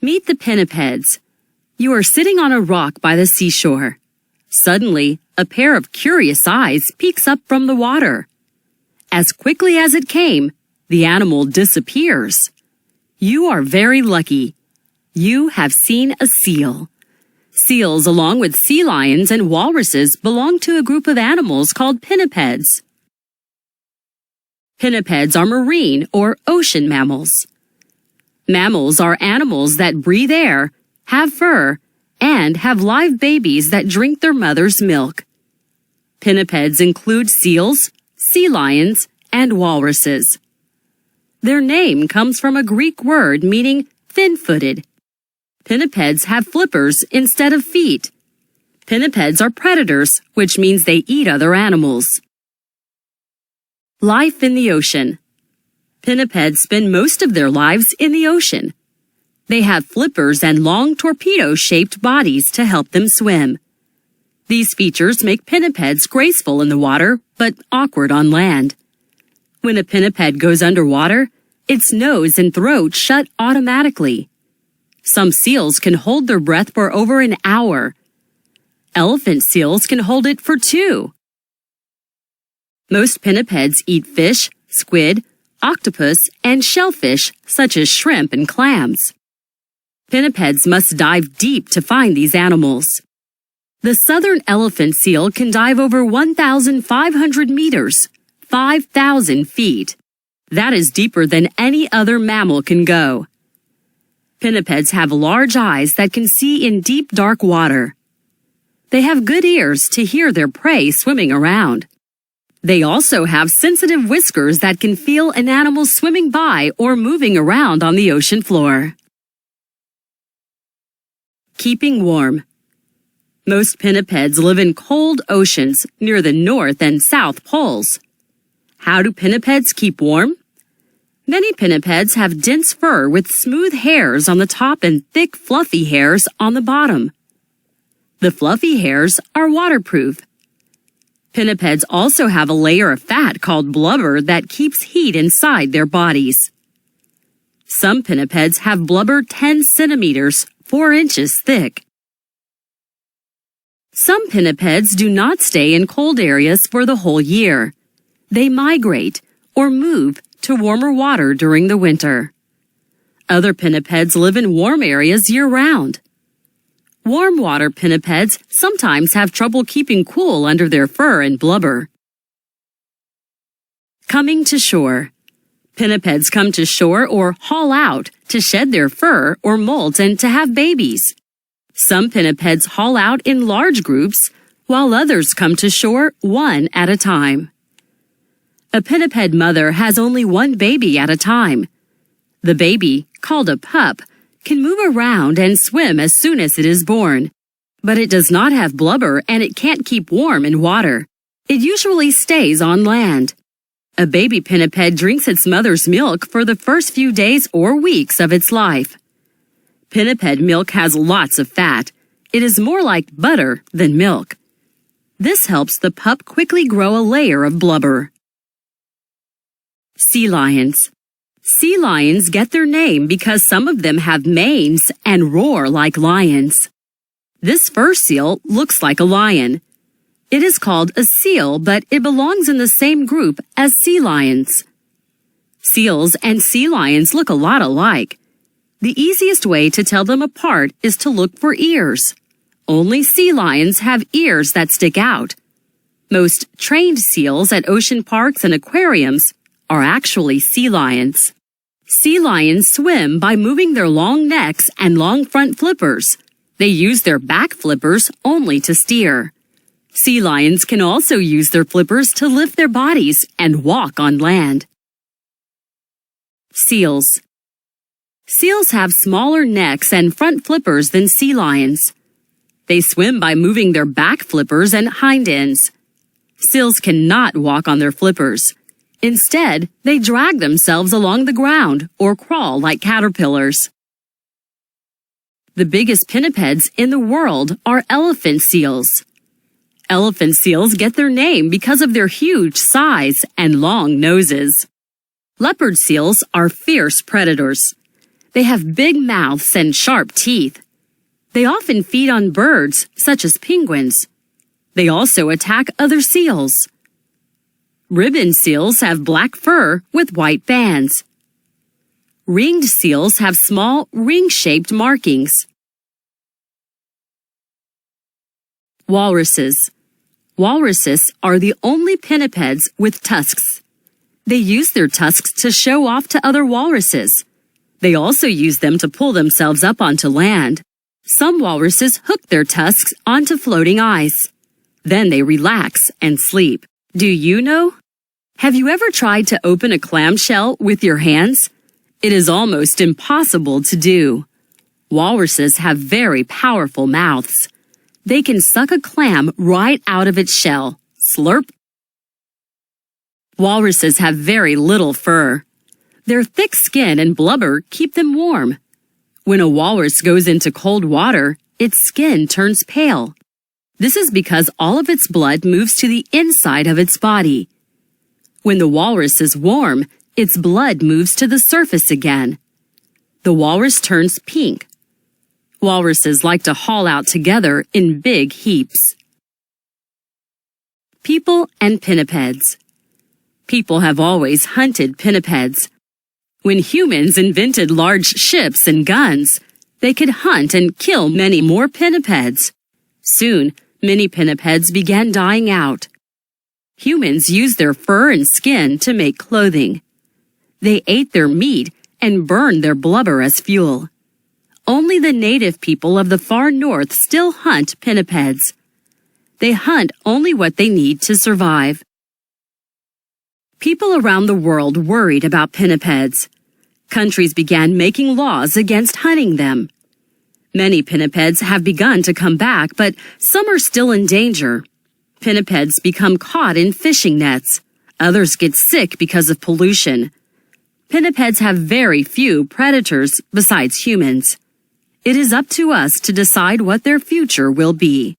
Meet the pinnipeds. You are sitting on a rock by the seashore. Suddenly, a pair of curious eyes peeks up from the water. As quickly as it came, the animal disappears. You are very lucky. You have seen a seal. Seals, along with sea lions and walruses, belong to a group of animals called pinnipeds. Pinnipeds are marine or ocean mammals. Mammals are animals that breathe air, have fur, and have live babies that drink their mother's milk. Pinnipeds include seals, sea lions, and walruses. Their name comes from a Greek word meaning fin-footed. Pinnipeds have flippers instead of feet. Pinnipeds are predators, which means they eat other animals. Life in the ocean. Pinnipeds spend most of their lives in the ocean. They have flippers and long torpedo-shaped bodies to help them swim. These features make pinnipeds graceful in the water, but awkward on land. When a pinniped goes underwater, its nose and throat shut automatically. Some seals can hold their breath for over an hour. Elephant seals can hold it for 2. Most pinnipeds eat fish, squid, octopus, and shellfish such as shrimp and clams. Pinnipeds must dive deep to find these animals. The southern elephant seal can dive over 1,500 meters, 5,000 feet. That is deeper than any other mammal can go. Pinnipeds have large eyes that can see in deep, dark water. They have good ears to hear their prey swimming around. They also have sensitive whiskers that can feel an animal swimming by or moving around on the ocean floor. Keeping warm. Most pinnipeds live in cold oceans near the North and South Poles. How do pinnipeds keep warm? Many pinnipeds have dense fur with smooth hairs on the top and thick, fluffy hairs on the bottom. The fluffy hairs are waterproof. Pinnipeds also have a layer of fat called blubber that keeps heat inside their bodies. Some pinnipeds have blubber 10 centimeters, 4 inches thick. Some pinnipeds do not stay in cold areas for the whole year. They migrate or move to warmer water during the winter. Other pinnipeds live in warm areas year-round. Warm water pinnipeds sometimes have trouble keeping cool under their fur and blubber. Coming to shore. Pinnipeds come to shore or haul out to shed their fur or molt and to have babies. Some pinnipeds haul out in large groups, while others come to shore one at a time. A pinniped mother has only one baby at a time. The baby, called a pup, can move around and swim as soon as it is born. But it does not have blubber and it can't keep warm in water. It usually stays on land. A baby pinniped drinks its mother's milk for the first few days or weeks of its life. Pinniped milk has lots of fat. It is more like butter than milk. This helps the pup quickly grow a layer of blubber. Sea lions. Sea lions get their name because some of them have manes and roar like lions. This fur seal looks like a lion. It is called a seal, but it belongs in the same group as sea lions. Seals and sea lions look a lot alike. The easiest way to tell them apart is to look for ears. Only sea lions have ears that stick out. Most trained seals at ocean parks and aquariums are actually sea lions. Sea lions swim by moving their long necks and long front flippers. They use their back flippers only to steer. Sea lions can also use their flippers to lift their bodies and walk on land. Seals. Seals have smaller necks and front flippers than sea lions. They swim by moving their back flippers and hind ends. Seals cannot walk on their flippers. Instead, they drag themselves along the ground or crawl like caterpillars. The biggest pinnipeds in the world are elephant seals. Elephant seals get their name because of their huge size and long noses. Leopard seals are fierce predators. They have big mouths and sharp teeth. They often feed on birds, such as penguins. They also attack other seals. Ribbon seals have black fur with white bands. Ringed seals have small, ring-shaped markings. Walruses. Walruses are the only pinnipeds with tusks. They use their tusks to show off to other walruses. They also use them to pull themselves up onto land. Some walruses hook their tusks onto floating ice. Then they relax and sleep. Do you know? Have you ever tried to open a clamshell with your hands? It is almost impossible to do. Walruses have very powerful mouths. They can suck a clam right out of its shell. Slurp. Walruses have very little fur. Their thick skin and blubber keep them warm. When a walrus goes into cold water, its skin turns pale. This is because all of its blood moves to the inside of its body. When the walrus is warm, its blood moves to the surface again. The walrus turns pink. Walruses like to haul out together in big heaps. People and pinnipeds. People have always hunted pinnipeds. When humans invented large ships and guns, they could hunt and kill many more pinnipeds. Soon, many pinnipeds began dying out. Humans used their fur and skin to make clothing. They ate their meat and burned their blubber as fuel. Only the native people of the far north still hunt pinnipeds. They hunt only what they need to survive. People around the world worried about pinnipeds. Countries began making laws against hunting them. Many pinnipeds have begun to come back, but some are still in danger. Pinnipeds become caught in fishing nets. Others get sick because of pollution. Pinnipeds have very few predators besides humans. It is up to us to decide what their future will be.